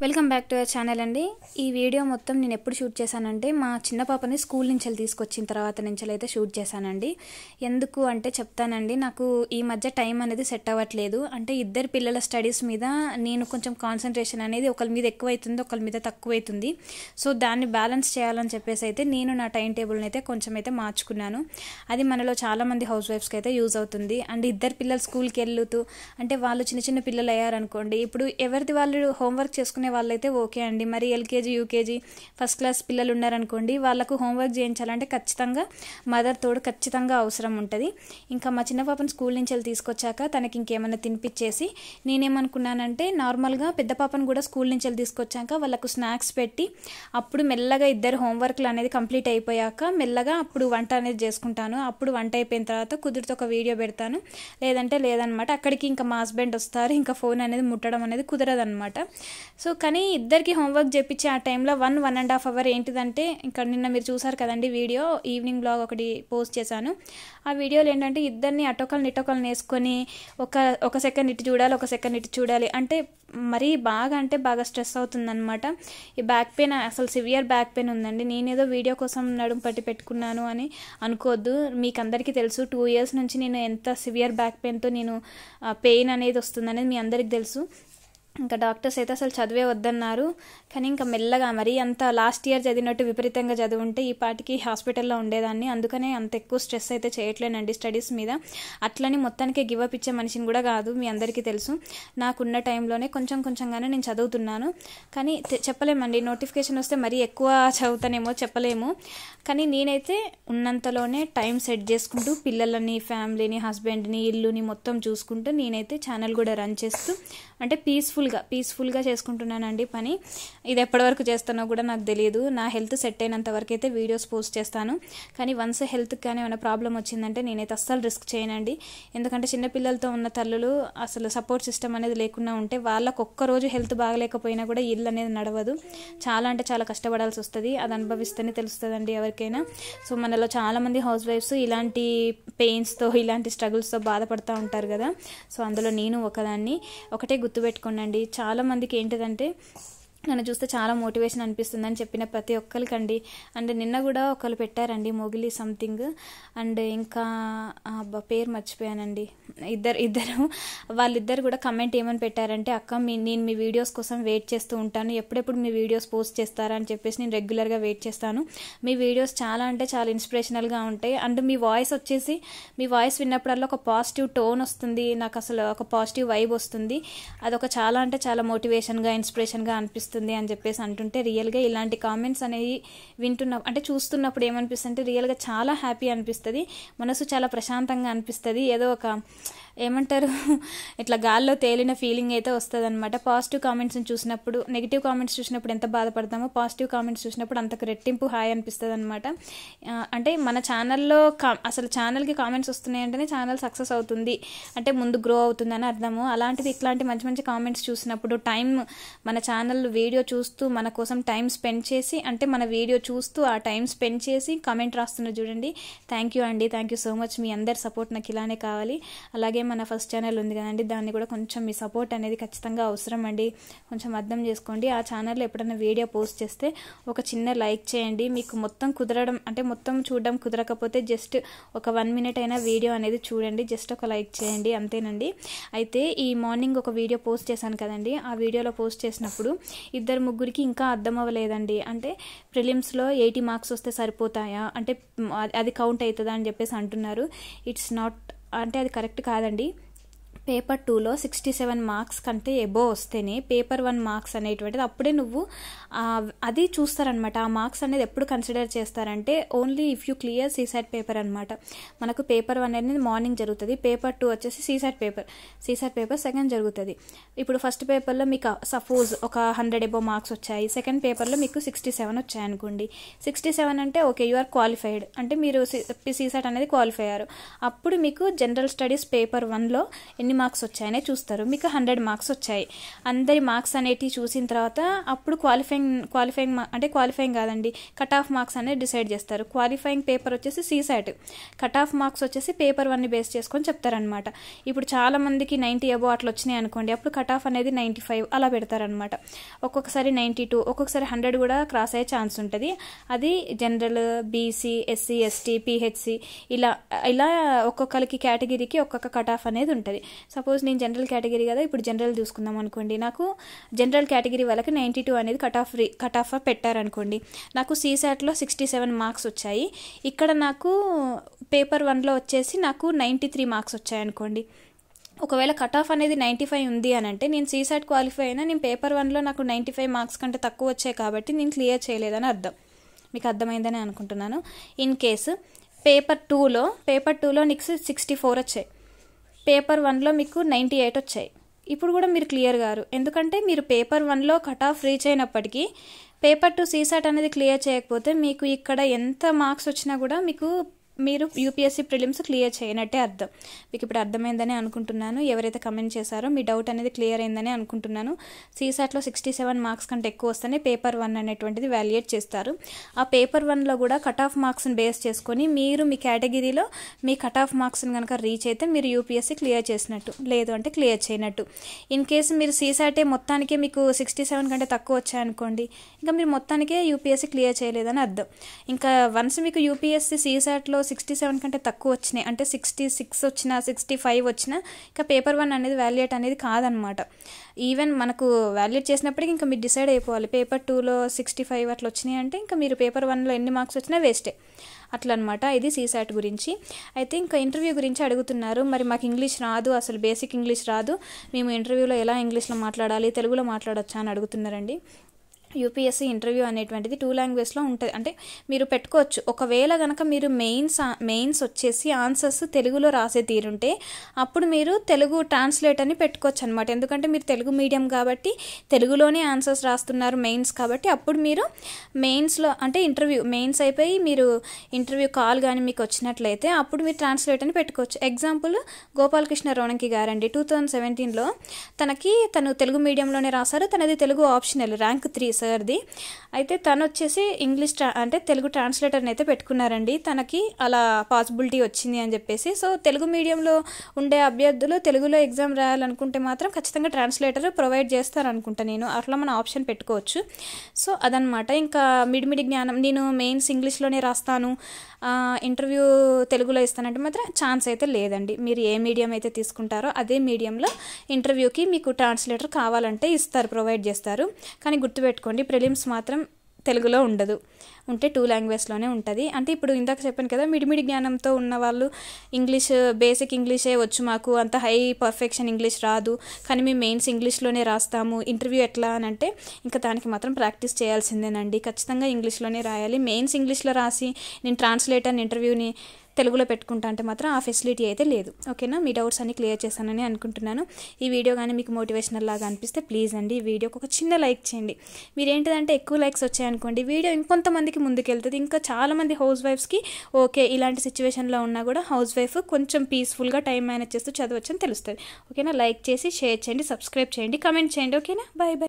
Welcome back to our channel అండి. ఈ video మొత్తం నేను ఎప్పుడు షూట్ చేశానంటే మా చిన్న పాపని స్కూల్ నుంచి తీసుకొచ్చిన తర్వాత నుంచి అయితే షూట్ చేశానండి. ఎందుకు అంటే చెప్తానండి, నాకు ఈ మధ్య టైం అనేది సెట్ అవ్వట్లేదు. అంటే ఇద్దరు పిల్లల స్టడీస్ మీద నేను కొంచెం కాన్సన్ట్రేషన్ అనేది ఒకరి మీద ఎక్కువ అవుతుంది, ఒకరి మీద తక్కువ అవుతుంది. సో దాన్ని బ్యాలెన్స్ చేయాలని చెప్పేసి అయితే నేను నా టైం టేబుల్ని అయితే కొంచెం అయితే మార్చుకున్నాను. అది మనలో చాలామంది హౌస్ వైఫ్స్కి అయితే యూజ్ అవుతుంది. అండ్ ఇద్దరు పిల్లలు స్కూల్కి వెళ్తూ అంటే వాళ్ళు చిన్న చిన్న పిల్లలు అయ్యారనుకోండి, ఇప్పుడు ఎవరిది వాళ్ళు హోంవర్క్ చేసుకునే వాళ్ళైతే ఓకే అండి. మరి ఎల్కేజీ యూకేజీ ఫస్ట్ క్లాస్ పిల్లలు ఉన్నారనుకోండి, వాళ్ళకు హోంవర్క్ చేయించాలంటే ఖచ్చితంగా మదర్ తోడు ఖచ్చితంగా అవసరం ఉంటుంది. ఇంకా మా చిన్న పాపను స్కూల్ నుంచి తీసుకొచ్చాక తనకి ఇంకేమైనా తినిపించేసి నేనేమనుకున్నానంటే నార్మల్గా పెద్ద పాపను కూడా స్కూల్ నుంచి తీసుకొచ్చాక వాళ్ళకు స్నాక్స్ పెట్టి అప్పుడు మెల్లగా ఇద్దరు హోంవర్క్లు అనేది కంప్లీట్ అయిపోయాక మెల్లగా అప్పుడు వంట అనేది చేసుకుంటాను. అప్పుడు వంట అయిపోయిన తర్వాత కుదిరితే ఒక వీడియో పెడతాను, లేదంటే లేదనమాట. అక్కడికి ఇంకా మా హస్బెండ్ వస్తారు, ఇంకా ఫోన్ అనేది ముట్టడం అనేది కుదరదనమాట. సో కానీ ఇద్దరికి హోంవర్క్ చేపించి ఆ టైంలో 1.5 అవర్ ఏంటిదంటే, ఇంకా నిన్న మీరు చూసారు కదండి వీడియో, ఈవినింగ్ బ్లాగ్ ఒకటి పోస్ట్ చేశాను. ఆ వీడియోలో ఏంటంటే ఇద్దరిని అటొకల్ని ఇటొకల్ని వేసుకొని ఒక సెకండ్ ఇటు చూడాలి, ఒక సెకండ్ ఇటు చూడాలి అంటే మరీ బాగా అంటే బాగా స్ట్రెస్ అవుతుందన్నమాట. ఈ బ్యాక్ పెయిన్ అసలు సివియర్ బ్యాక్ పెయిన్ ఉందండి. నేనేదో వీడియో కోసం నడుము పట్టి పెట్టుకున్నాను అని అనుకోవద్దు. మీకు అందరికీ తెలుసు 2 years నుంచి నేను ఎంత సివియర్ బ్యాక్ పెయిన్తో నేను పెయిన్ అనేది వస్తుందనేది మీ అందరికీ తెలుసు. ఇంకా డాక్టర్స్ అయితే అసలు చదివే వద్దన్నారు. కానీ ఇంకా మెల్లగా మరీ అంత లాస్ట్ ఇయర్ చదివినట్టు విపరీతంగా చదివుంటే ఈ పాటికి హాస్పిటల్లో ఉండేదాన్ని. అందుకనే అంత ఎక్కువ స్ట్రెస్ అయితే చేయట్లేనండి స్టడీస్ మీద. అట్లని మొత్తానికి గివ్ అప్ ఇచ్చే మనిషిని కూడా కాదు, మీ అందరికీ తెలుసు. నాకున్న టైంలోనే కొంచెంగానే నేను చదువుతున్నాను. కానీ చెప్పలేమండి, నోటిఫికేషన్ వస్తే మరీ ఎక్కువ చదువుతానేమో చెప్పలేము. కానీ నేనైతే ఉన్నంతలోనే టైం సెట్ చేసుకుంటూ పిల్లలని, ఫ్యామిలీని, హస్బెండ్ని, ఇల్లుని మొత్తం చూసుకుంటూ నేనైతే ఛానల్ కూడా రన్ చేస్తూ అంటే పీస్ఫుల్గా చేసుకుంటున్నానండి పని. ఇది ఎప్పటివరకు చేస్తానో కూడా నాకు తెలియదు. నా హెల్త్ సెట్ అయినంత వరకు అయితే వీడియోస్ పోస్ట్ చేస్తాను. కానీ వన్స్ హెల్త్కి కానీ ఏమైనా ప్రాబ్లం వచ్చిందంటే నేనైతే అస్సలు రిస్క్ చేయనండి. ఎందుకంటే చిన్నపిల్లలతో ఉన్న తల్లులు అసలు సపోర్ట్ సిస్టమ్ అనేది లేకుండా ఉంటే వాళ్ళకు ఒక్కరోజు హెల్త్ బాగలేకపోయినా కూడా ఇల్లు అనేది నడవదు. చాలా అంటే చాలా కష్టపడాల్సి వస్తుంది. అది అనుభవిస్తేనే తెలుస్తుందండి ఎవరికైనా. సో మనలో చాలామంది హౌస్ వైఫ్స్ ఇలాంటి పెయిన్స్తో, ఇలాంటి స్ట్రగుల్స్తో బాధపడుతూ ఉంటారు కదా. సో అందులో నేను ఒకదాన్ని. ఒకటే గుర్తుపెట్టుకోండి, చాలా మందికి ఏంటిదంటే నన్ను చూస్తే చాలా మోటివేషన్ అనిపిస్తుందని చెప్పిన ప్రతి ఒక్కరికండి. అండ్ నిన్న కూడా ఒకళ్ళు పెట్టారండి మొగిలి సంథింగ్, అండ్ ఇంకా పేరు మర్చిపోయానండి. వాళ్ళిద్దరు కూడా కమెంట్ ఏమని పెట్టారంటే, అక్క నేను మీ వీడియోస్ కోసం వెయిట్ చేస్తూ ఉంటాను, ఎప్పుడెప్పుడు మీ వీడియోస్ పోస్ట్ చేస్తారా అని చెప్పేసి నేను రెగ్యులర్గా వెయిట్ చేస్తాను. మీ వీడియోస్ చాలా అంటే చాలా ఇన్స్పిరేషనల్గా ఉంటాయి. అండ్ మీ వాయిస్ విన్నప్పుడల్లా ఒక పాజిటివ్ టోన్ వస్తుంది, నాకు అసలు ఒక పాజిటివ్ వైబ్ వస్తుంది. అదొక చాలా అంటే చాలా మోటివేషన్గా, ఇన్స్పిరేషన్గా అనిపిస్తుంది అని చెప్పేసి అంటుంటే రియల్గా ఇలాంటి కామెంట్స్ అనేవి అంటే చూస్తున్నప్పుడు ఏమనిపిస్తుంది అంటే రియల్గా చాలా హ్యాపీ అనిపిస్తుంది, మనసు చాలా ప్రశాంతంగా అనిపిస్తుంది. ఏదో ఒక ఏమంటారు ఇట్లా గాల్లో తేలిన ఫీలింగ్ అయితే వస్తుంది అనమాట. పాజిటివ్ కామెంట్స్ని చూసినప్పుడు, నెగిటివ్ కామెంట్స్ చూసినప్పుడు ఎంత బాధపడతామో పాజిటివ్ కామెంట్స్ చూసినప్పుడు అంతకు రెట్టింపు హాయ్ అనిపిస్తుంది అనమాట. అంటే మన ఛానల్లో అసలు ఛానల్కి కామెంట్స్ వస్తున్నాయంటేనే ఛానల్ సక్సెస్ అవుతుంది, అంటే ముందు గ్రో అవుతుందని అర్థము. అలాంటిది ఇట్లాంటి మంచి మంచి కామెంట్స్ చూసినప్పుడు మన ఛానల్ వీడియో చూస్తూ మన కోసం టైం స్పెండ్ చేసి, అంటే మన వీడియో చూస్తూ ఆ టైం స్పెండ్ చేసి కామెంట్ రాస్తున్నారు చూడండి. థ్యాంక్ యూ అండి, థ్యాంక్ యూ సో మచ్. మీ అందరి సపోర్ట్ నాకు ఇలానే కావాలి. అలాగే మన ఫస్ట్ ఛానల్ ఉంది కదండి, దాన్ని కూడా కొంచెం మీ సపోర్ట్ అనేది ఖచ్చితంగా అవసరం అండి. కొంచెం అర్థం చేసుకోండి. ఆ ఛానల్లో ఎప్పుడైనా వీడియో పోస్ట్ చేస్తే ఒక చిన్న లైక్ చేయండి. మీకు మొత్తం కుదరడం అంటే మొత్తం చూడడం కుదరకపోతే జస్ట్ ఒక 1 minute అయినా వీడియో అనేది చూడండి, జస్ట్ ఒక లైక్ చేయండి, అంతేనండి. అయితే ఈ మార్నింగ్ ఒక వీడియో పోస్ట్ చేశాను కదండి, ఆ వీడియోలో పోస్ట్ చేసినప్పుడు 2-3 ఇంకా అర్థం అవ్వలేదండి. అంటే ప్రిలిమ్స్లో 80 marks వస్తే సరిపోతాయా, అంటే అది కౌంట్ అవుతుందా అని చెప్పేసి అంటున్నారు. ఇట్స్ నాట్, అంటే అది కరెక్ట్ కాదండి. పేపర్ 2లో 67 marks కంటే ఎబోవ్ వస్తేనే పేపర్ 1 marks అనేటువంటిది అప్పుడే నువ్వు అది చూస్తారనమాట. ఆ మార్క్స్ అనేది ఎప్పుడు కన్సిడర్ చేస్తారంటే ఓన్లీ ఇఫ్ యూ క్లియర్ సీసైట్ పేపర్ అనమాట. మనకు పేపర్ 1 అనేది మార్నింగ్ జరుగుతుంది, పేపర్ 2 వచ్చేసి సీసైట్ పేపర్ సెకండ్ జరుగుతుంది. ఇప్పుడు ఫస్ట్ పేపర్లో మీకు సపోజ్ ఒక 100 ఎబోవ్ మార్క్స్ వచ్చాయి, సెకండ్ పేపర్లో మీకు 67 వచ్చాయి అనుకోండి. 67 అంటే ఓకే, యు ఆర్ క్వాలిఫైడ్, అంటే మీరు సీసైట్ అనేది క్వాలిఫై అయ్యారు. అప్పుడు మీకు జనరల్ స్టడీస్ పేపర్ 1లో ఎన్ని ఎన్ని మార్క్స్ వచ్చాయనే చూస్తారు. మీకు 100 మార్క్స్ వచ్చాయి, అందరి మార్క్స్ అనేటివి చూసిన తర్వాత అప్పుడు క్వాలిఫైయింగ్ కాదండి, కట్ ఆఫ్ మార్క్స్ అనేది డిసైడ్ చేస్తారు. క్వాలిఫైయింగ్ పేపర్ వచ్చేసి సీసాట్, కట్ ఆఫ్ మార్క్స్ వచ్చేసి పేపర్ 1ని బేస్ చేసుకొని చెప్తారనమాట. ఇప్పుడు చాలా మందికి 90 అబోవ్ అట్లా వచ్చినాయి అనుకోండి, అప్పుడు కట్ ఆఫ్ అనేది 95 అలా పెడతారనమాట. ఒక్కొక్కసారి 92, ఒక్కొక్కసారి 100 కూడా క్రాస్ అయ్యే ఛాన్స్ ఉంటుంది. అది general, BC, SC, ST, PHC ఇలా ఒక్కొక్కరికి కేటగిరీకి ఒక్కొక్క కట్ ఆఫ్ అనేది ఉంటుంది. సపోజ్ నేను జనరల్ కేటగిరీ కదా, ఇప్పుడు జనరల్ చూసుకుందాం అనుకోండి. నాకు జనరల్ కేటగిరీ వాళ్ళకి 92 అనేది కట్ ఆఫ్ పెట్టారనుకోండి. నాకు సీసాట్లో 67 మార్క్స్ వచ్చాయి. ఇక్కడ నాకు పేపర్ 1లో వచ్చేసి నాకు 93 మార్క్స్ వచ్చాయనుకోండి. ఒకవేళ కట్ ఆఫ్ అనేది 95 ఉంది అని అంటే నేను సీసాట్ క్వాలిఫై అయినా, నేను పేపర్ 1లో నాకు 95 మార్క్స్ కంటే తక్కువ వచ్చాయి కాబట్టి నేను క్లియర్ చేయలేదని అర్థం. మీకు అర్థమైందని అనుకుంటున్నాను. ఇన్ కేసు పేపర్ 2లో నీకు 64 వచ్చాయి, పేపర్ 1లో మీకు 98 వచ్చాయి. ఇప్పుడు కూడా మీరు క్లియర్ గారు, ఎందుకంటే మీరు పేపర్ 1లో కట్ ఆఫ్ రీచ్ అయినప్పటికీ పేపర్ 2 సీసాట్ అనేది క్లియర్ చేయకపోతే మీకు ఇక్కడ ఎంత మార్క్స్ వచ్చినా కూడా మీరు యూపీఎస్సీ ప్రిలిమ్స్ క్లియర్ చేయనట్టే అర్థం. మీకు ఇప్పుడు అర్థమైందని అనుకుంటున్నాను. ఎవరైతే కమెంట్ చేశారో మీ డౌట్ అనేది క్లియర్ అయిందని అనుకుంటున్నాను. సీసాట్లో 67 మార్క్స్ కంటే ఎక్కువ వస్తేనే పేపర్ 1 అనేటువంటిది వాల్యుయేట్ చేస్తారు. ఆ పేపర్ 1లో కూడా కట్ ఆఫ్ మార్క్స్ని బేస్ చేసుకొని మీరు మీ కేటగిరీలో మీ కట్ ఆఫ్ మార్క్స్ని కనుక రీచ్ అయితే మీరు యూపీఎస్సీ క్లియర్ చేసినట్టు, లేదు అంటే క్లియర్ చేయనట్టు. ఇన్ కేసు మీరు సీసాటే మొత్తానికే మీకు 67 కంటే తక్కువ వచ్చాయనుకోండి, ఇంకా మీరు మొత్తానికే యూపీఎస్సీ క్లియర్ చేయలేదని అర్థం. ఇంకా వన్స్ మీకు యూపీఎస్సీ సీసాట్లో 67 కంటే తక్కువ వచ్చినాయి అంటే 66 వచ్చినా 65 వచ్చినా ఇంకా పేపర్ 1 అనేది వాల్యుయేట్ అనేది కాదనమాట. ఈవెన్ మనకు వాల్యుయేట్ చేసినప్పటికీ ఇంకా మీరు డిసైడ్ అయిపోవాలి. పేపర్ 2లో 65 అట్లా వచ్చినాయి అంటే ఇంకా మీరు పేపర్ 1లో ఎన్ని మార్క్స్ వచ్చినా వేస్టే అట్లా అనమాట. ఇది సీసాట్ గురించి. అయితే ఇంకా ఇంటర్వ్యూ గురించి అడుగుతున్నారు. మరి మాకు ఇంగ్లీష్ రాదు, అసలు బేసిక్ ఇంగ్లీష్ రాదు, మేము ఇంటర్వ్యూలో ఎలా ఇంగ్లీష్లో మాట్లాడాలి, తెలుగులో మాట్లాడొచ్చా అని అడుగుతున్నారండి. యూపీఎస్సీ ఇంటర్వ్యూ అనేటువంటిది 2 లాంగ్వేజ్లో ఉంటుంది. అంటే మీరు పెట్టుకోవచ్చు. ఒకవేళ కనుక మీరు మెయిన్స్ వచ్చేసి ఆన్సర్స్ తెలుగులో రాసే తీరుంటే అప్పుడు మీరు తెలుగు ట్రాన్స్లేట్ అని పెట్టుకోవచ్చు అనమాట. ఎందుకంటే మీరు తెలుగు మీడియం కాబట్టి తెలుగులోనే ఆన్సర్స్ రాస్తున్నారు మెయిన్స్ కాబట్టి, అప్పుడు మీరు మెయిన్స్లో అంటే మెయిన్స్ అయిపోయి మీరు ఇంటర్వ్యూ కాల్ కానీ మీకు వచ్చినట్లయితే అప్పుడు మీరు ట్రాన్స్లేట్ అని పెట్టుకోవచ్చు. ఎగ్జాంపుల్ గోపాలకృష్ణ రోణంకి గారండి 2017లో తను తెలుగు మీడియంలోనే రాశారు. తనది తెలుగు ఆప్షనల్ ర్యాంక్ 3 సార్ది. అయితే తను వచ్చేసి ఇంగ్లీష్ అంటే తెలుగు ట్రాన్స్లేటర్ని అయితే పెట్టుకున్నారండి. తనకి అలా పాసిబిలిటీ వచ్చింది అని చెప్పేసి. సో తెలుగు మీడియంలో ఉండే అభ్యర్థులు తెలుగులో ఎగ్జామ్ రాయాలనుకుంటే మాత్రం ఖచ్చితంగా ట్రాన్స్లేటర్ ప్రొవైడ్ చేస్తారనుకుంటా నేను. అట్లా మన ఆప్షన్ పెట్టుకోవచ్చు. సో అదనమాట. ఇంకా మిడిమిడి జ్ఞానం, నేను మెయిన్స్ ఇంగ్లీష్లోనే రాస్తాను, ఇంటర్వ్యూ తెలుగులో ఇస్తానంటే మాత్రం ఛాన్స్ అయితే లేదండి. మీరు ఏ మీడియం అయితే తీసుకుంటారో అదే మీడియంలో ఇంటర్వ్యూకి మీకు ట్రాన్స్లేటర్ కావాలంటే ఇస్తారు, ప్రొవైడ్ చేస్తారు. కానీ గుర్తుపెట్టుకోండి, ప్రిలిమ్స్ మాత్రం తెలుగులో ఉండదు, ఉంటే 2 లాంగ్వేజ్లోనే ఉంటుంది. అంటే ఇప్పుడు ఇందాక చెప్పాను కదా, మిడిమిడి జ్ఞానంతో ఉన్న వాళ్ళు ఇంగ్లీష్ బేసిక్ ఇంగ్లీషే వచ్చు, మాకు అంత హై పర్ఫెక్షన్ ఇంగ్లీష్ రాదు, కానీ మేము మెయిన్స్ ఇంగ్లీష్లోనే రాస్తాము, ఇంటర్వ్యూ ఎట్లా అని అంటే ఇంకా దానికి మాత్రం ప్రాక్టీస్ చేయాల్సిందేనండి. ఖచ్చితంగా ఇంగ్లీష్లోనే రాయాలి. మెయిన్స్ ఇంగ్లీష్లో రాసి నేను ట్రాన్స్లేటర్ ఇంటర్వ్యూని తెలుగులో పెట్టుకుంటా అంటే మాత్రం ఆ ఫెసిలిటీ అయితే లేదు. ఓకేనా, మీ డౌట్స్ అన్ని క్లియర్ చేశానని అనుకుంటున్నాను. ఈ వీడియో కానీ మీకు మోటివేషనల్ లాగా అనిపిస్తే ప్లీజ్ అండి ఈ వీడియోకి ఒక చిన్న లైక్ చేయండి. మీరు ఏంటిదంటే ఎక్కువ లైక్స్ వచ్చాయనుకోండి వీడియో ఇంకొంతమందికి ముందుకెళ్తుంది. ఇంకా చాలామంది హౌస్ వైఫ్స్కి ఓకే ఇలాంటి సిచ్యువేషన్లో ఉన్నా కూడా హౌస్ వైఫ్ కొంచెం పీస్ఫుల్గా టైం మేనేజ్ చేస్తూ చదవచ్చు అని తెలుస్తుంది. ఓకేనా, లైక్ చేసి షేర్ చేయండి, సబ్స్క్రైబ్ చేయండి, కమెంట్ చేయండి. ఓకేనా, బాయ్ బాయ్.